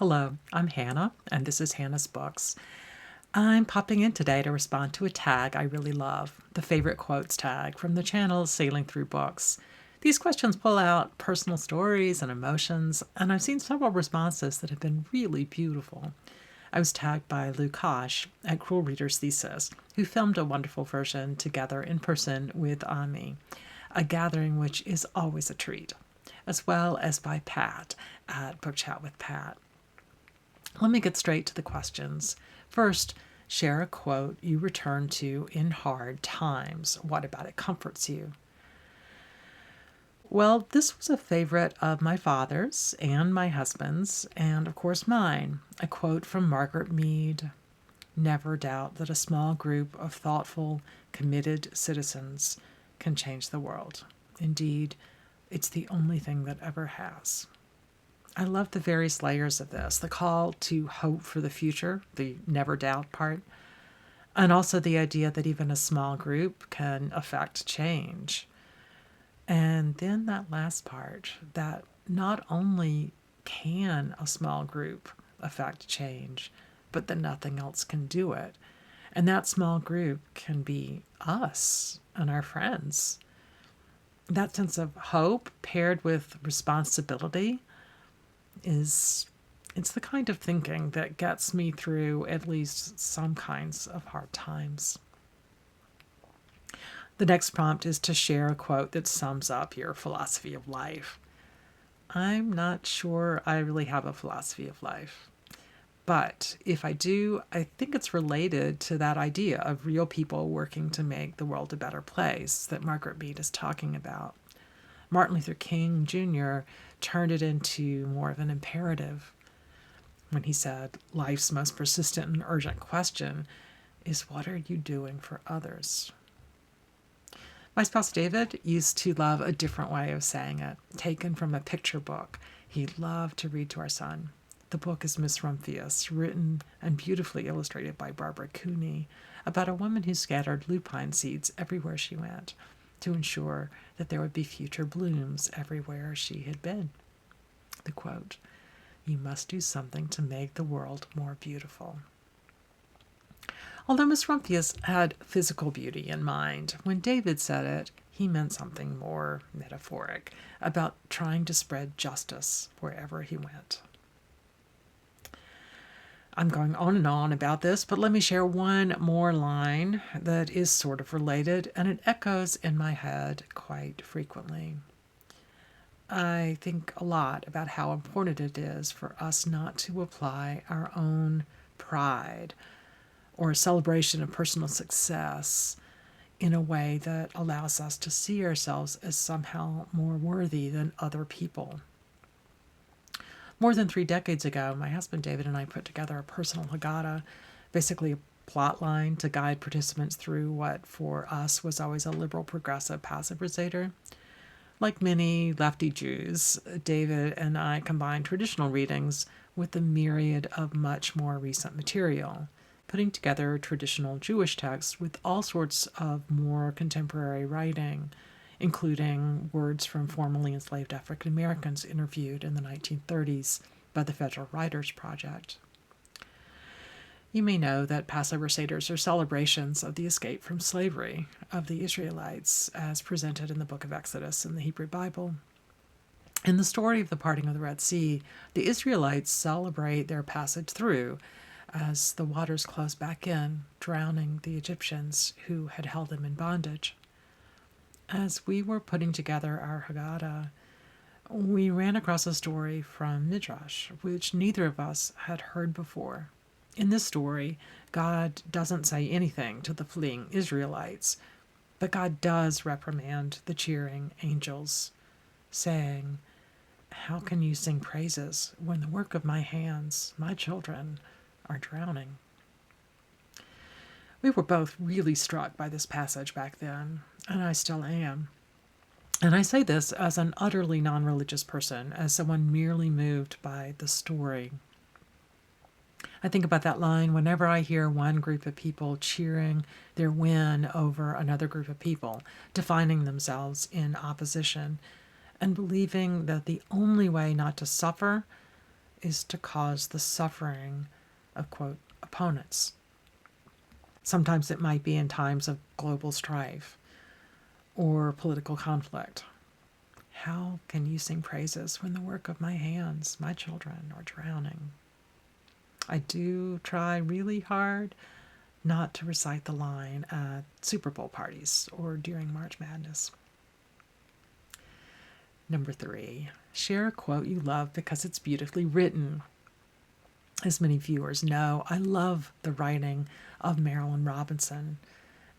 Hello, I'm Hannah, and this is Hannah's Books. I'm popping in today to respond to a tag I really love, the favorite quotes tag from the channel Sailing Through Books. These questions pull out personal stories and emotions, and I've seen several responses that have been really beautiful. I was tagged by Lukas at Cruel Reader's Thesis, who filmed a wonderful version together in person with Ami, a gathering which is always a treat, as well as by Pat at Book Chat with Pat. Let me get straight to the questions. First, share a quote you return to in hard times. What about it comforts you? Well, this was a favorite of my father's and my husband's, and of course mine. A quote from Margaret Mead: "Never doubt that a small group of thoughtful, committed citizens can change the world. Indeed, it's the only thing that ever has." I love the various layers of this, the call to hope for the future, the never doubt part, and also the idea that even a small group can affect change. And then that last part, that not only can a small group affect change, but that nothing else can do it. And that small group can be us and our friends. That sense of hope paired with responsibility it's the kind of thinking that gets me through at least some kinds of hard times. The next prompt is to share a quote that sums up your philosophy of life. I'm not sure I really have a philosophy of life, but if I do, I think it's related to that idea of real people working to make the world a better place that Margaret Mead is talking about. Martin Luther King Jr. turned it into more of an imperative when he said, "Life's most persistent and urgent question is, what are you doing for others?" My spouse David used to love a different way of saying it, taken from a picture book he loved to read to our son. The book is Miss Rumphius, written and beautifully illustrated by Barbara Cooney, about a woman who scattered lupine seeds everywhere she went to ensure that there would be future blooms everywhere she had been. The quote, "You must do something to make the world more beautiful." Although Miss Rumphius had physical beauty in mind, when David said it, he meant something more metaphoric, about trying to spread justice wherever he went. I'm going on and on about this, but let me share one more line that is sort of related, and it echoes in my head quite frequently. I think a lot about how important it is for us not to apply our own pride or celebration of personal success in a way that allows us to see ourselves as somehow more worthy than other people. More than 3 decades ago, my husband David and I put together a personal Haggadah, basically a plot line to guide participants through what for us was always a liberal progressive passive reciter. Like many lefty Jews, David and I combined traditional readings with the myriad of much more recent material, putting together traditional Jewish texts with all sorts of more contemporary writing, including words from formerly enslaved African Americans interviewed in the 1930s by the Federal Writers Project. You may know that Passover Seders are celebrations of the escape from slavery of the Israelites as presented in the book of Exodus in the Hebrew Bible. In the story of the parting of the Red Sea, the Israelites celebrate their passage through as the waters close back in, drowning the Egyptians who had held them in bondage. As we were putting together our Haggadah, we ran across a story from Midrash, which neither of us had heard before. In this story, God doesn't say anything to the fleeing Israelites, but God does reprimand the cheering angels, saying, "How can you sing praises when the work of my hands, my children, are drowning?" We were both really struck by this passage back then, and I still am. And I say this as an utterly non-religious person, as someone merely moved by the story. I think about that line whenever I hear one group of people cheering their win over another group of people, defining themselves in opposition, and believing that the only way not to suffer is to cause the suffering of, quote, opponents. Sometimes it might be in times of global strife or political conflict. How can you sing praises when the work of my hands, my children, are drowning? I do try really hard not to recite the line at Super Bowl parties or during March Madness. Number 3, share a quote you love because it's beautifully written. As many viewers know, I love the writing of Marilynne Robinson,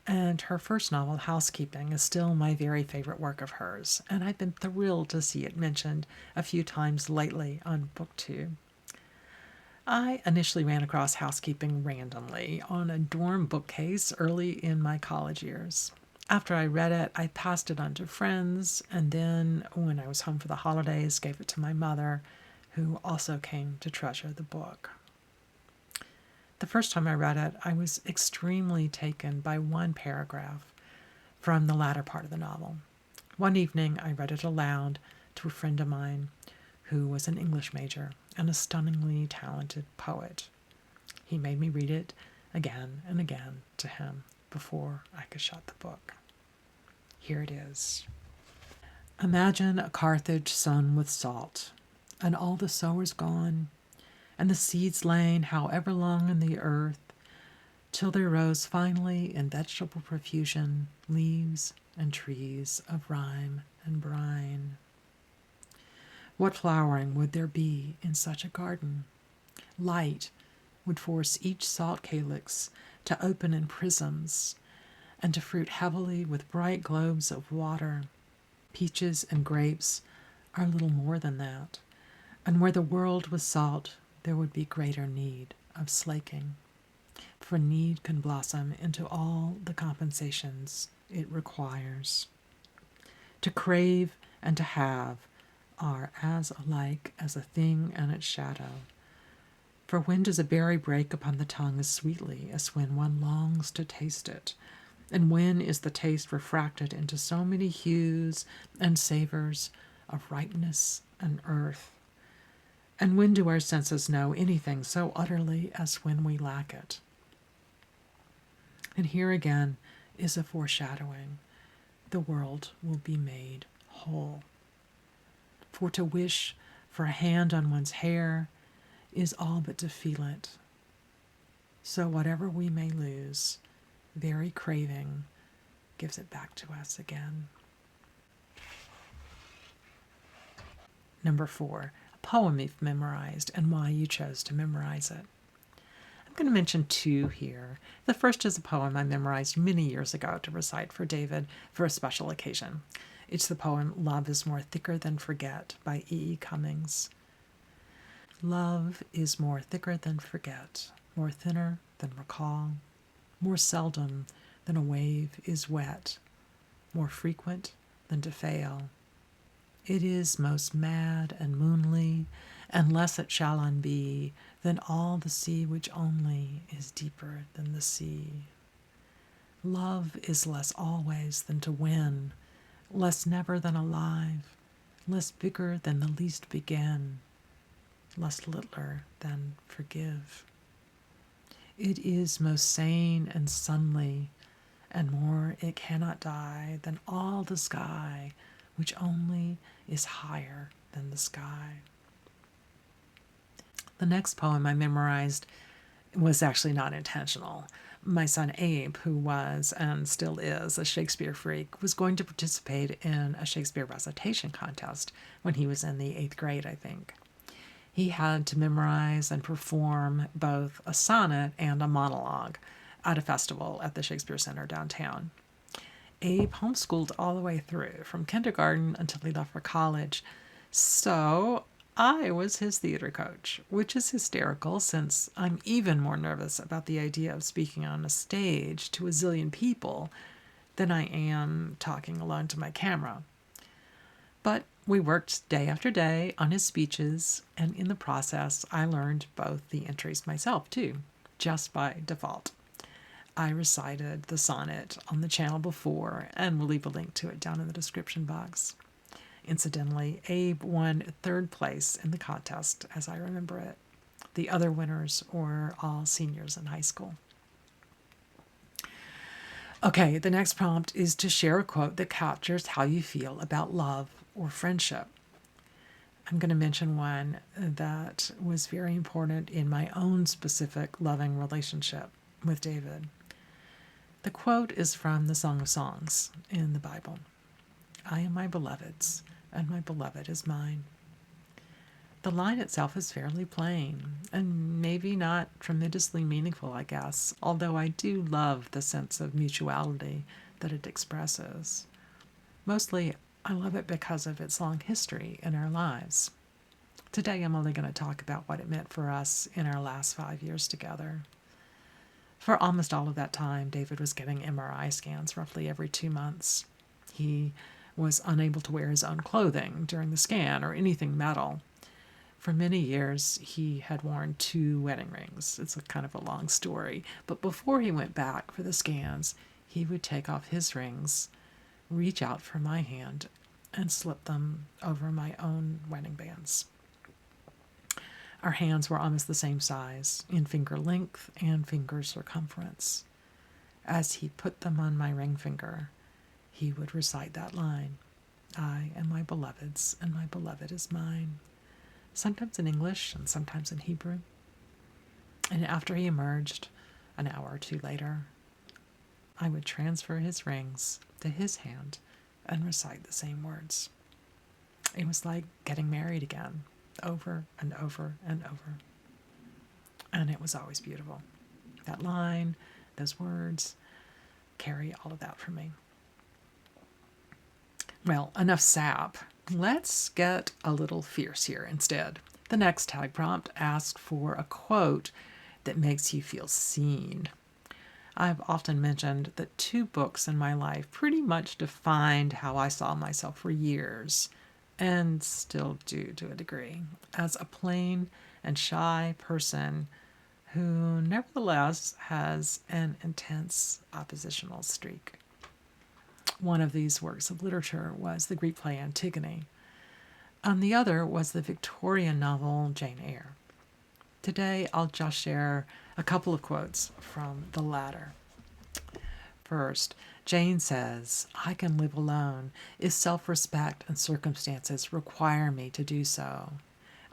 and her first novel, Housekeeping, is still my very favorite work of hers, and I've been thrilled to see it mentioned a few times lately on BookTube. I initially ran across Housekeeping randomly on a dorm bookcase early in my college years. After I read it, I passed it on to friends, and then, when I was home for the holidays, gave it to my mother, who also came to treasure the book. The first time I read it, I was extremely taken by one paragraph from the latter part of the novel. One evening, I read it aloud to a friend of mine who was an English major and a stunningly talented poet. He made me read it again and again to him before I could shut the book. Here it is. Imagine a Carthage sown with salt, and all the sowers gone, and the seeds lain however long in the earth, till there rose finally in vegetable profusion leaves and trees of rime and brine. What flowering would there be in such a garden? Light would force each salt calyx to open in prisms, and to fruit heavily with bright globes of water. Peaches and grapes are little more than that, and where the world was salt, there would be greater need of slaking, for need can blossom into all the compensations it requires. To crave and to have are as alike as a thing and its shadow. For when does a berry break upon the tongue as sweetly as when one longs to taste it? And when is the taste refracted into so many hues and savors of ripeness and earth? And when do our senses know anything so utterly as when we lack it? And here again is a foreshadowing. The world will be made whole. For to wish for a hand on one's hair is all but to feel it. So whatever we may lose, very craving gives it back to us again. Number 4, a poem you've memorized and why you chose to memorize it. I'm going to mention 2 here. The first is a poem I memorized many years ago to recite for David for a special occasion. It's the poem Love is More Thicker Than Forget by E. E. Cummings. Love is more thicker than forget, more thinner than recall, more seldom than a wave is wet, more frequent than to fail. It is most mad and moonly, and less it shall unbe than all the sea which only is deeper than the sea. Love is less always than to win, less never than alive, less bigger than the least begin, less littler than forgive. It is most sane and sunly, and more it cannot die than all the sky, which only is higher than the sky. The next poem I memorized was actually not intentional. My son Abe, who was and still is a Shakespeare freak, was going to participate in a Shakespeare recitation contest when he was in the 8th grade, I think. He had to memorize and perform both a sonnet and a monologue at a festival at the Shakespeare Center downtown. Abe homeschooled all the way through, from kindergarten until he left for college, so I was his theater coach, which is hysterical since I'm even more nervous about the idea of speaking on a stage to a zillion people than I am talking alone to my camera. But we worked day after day on his speeches, and in the process, I learned both the entries myself, too, just by default. I recited the sonnet on the channel before, and we'll leave a link to it down in the description box. Incidentally, Abe won third place in the contest, as I remember it. The other winners were all seniors in high school. Okay, the next prompt is to share a quote that captures how you feel about love or friendship. I'm going to mention one that was very important in my own specific loving relationship with David. The quote is from the Song of Songs in the Bible. I am my beloved's, and my beloved is mine. The line itself is fairly plain, and maybe not tremendously meaningful, I guess, although I do love the sense of mutuality that it expresses. Mostly, I love it because of its long history in our lives. Today, I'm only going to talk about what it meant for us in our last 5 years together. For almost all of that time, David was getting MRI scans roughly every 2 months. He was unable to wear his own clothing during the scan or anything metal. For many years, he had worn 2 wedding rings. It's a kind of a long story. But before he went back for the scans, he would take off his rings, reach out for my hand, and slip them over my own wedding bands. Our hands were almost the same size, in finger length and finger circumference. As he put them on my ring finger, he would recite that line, I am my beloved's, and my beloved is mine. Sometimes in English and sometimes in Hebrew. And after he emerged, an hour or 2 later, I would transfer his rings to his hand and recite the same words. It was like getting married again, over and over and over. And it was always beautiful. That line, those words, carry all of that for me. Well, enough sap. Let's get a little fierce here instead. The next tag prompt asks for a quote that makes you feel seen. I've often mentioned that 2 books in my life pretty much defined how I saw myself for years, and still do to a degree, as a plain and shy person who nevertheless has an intense oppositional streak. One of these works of literature was the Greek play Antigone, and the other was the Victorian novel Jane Eyre. Today, I'll just share a couple of quotes from the latter. First, Jane says, I can live alone if self-respect and circumstances require me to do so.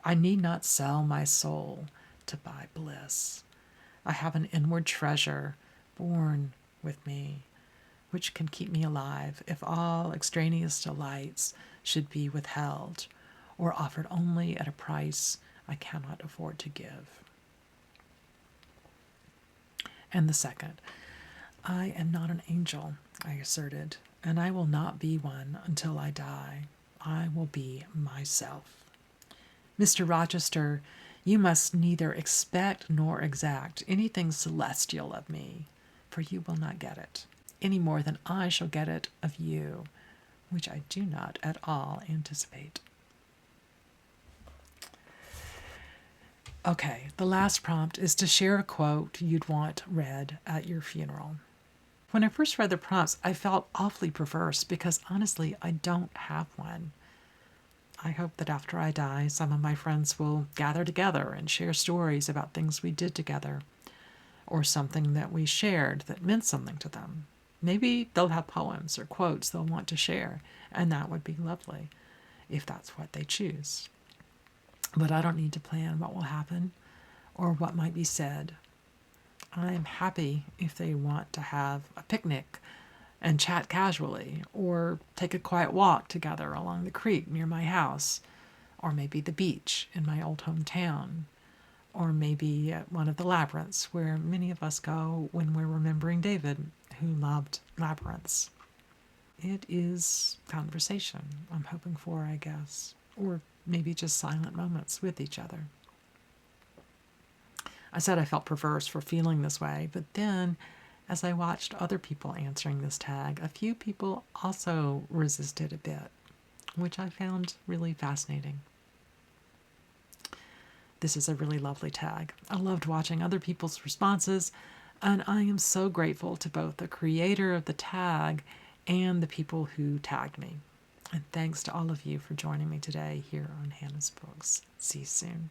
I need not sell my soul to buy bliss. I have an inward treasure born with me, which can keep me alive if all extraneous delights should be withheld or offered only at a price I cannot afford to give. And the second, I am not an angel, I asserted, and I will not be one until I die. I will be myself. Mr. Rochester, you must neither expect nor exact anything celestial of me, for you will not get it, any more than I shall get it of you, which I do not at all anticipate. Okay, the last prompt is to share a quote you'd want read at your funeral. When I first read the prompts, I felt awfully perverse because honestly, I don't have one. I hope that after I die, some of my friends will gather together and share stories about things we did together, or something that we shared that meant something to them. Maybe they'll have poems or quotes they'll want to share, and that would be lovely, if that's what they choose. But I don't need to plan what will happen or what might be said. I'm happy if they want to have a picnic and chat casually, or take a quiet walk together along the creek near my house, or maybe the beach in my old hometown, or maybe at one of the labyrinths where many of us go when we're remembering David, who loved labyrinths. It is conversation I'm hoping for, I guess, or maybe just silent moments with each other. I said I felt perverse for feeling this way, but then as I watched other people answering this tag, a few people also resisted a bit, which I found really fascinating. This is a really lovely tag. I loved watching other people's responses, and I am so grateful to both the creator of the tag and the people who tagged me. And thanks to all of you for joining me today here on Hannah's Books. See you soon.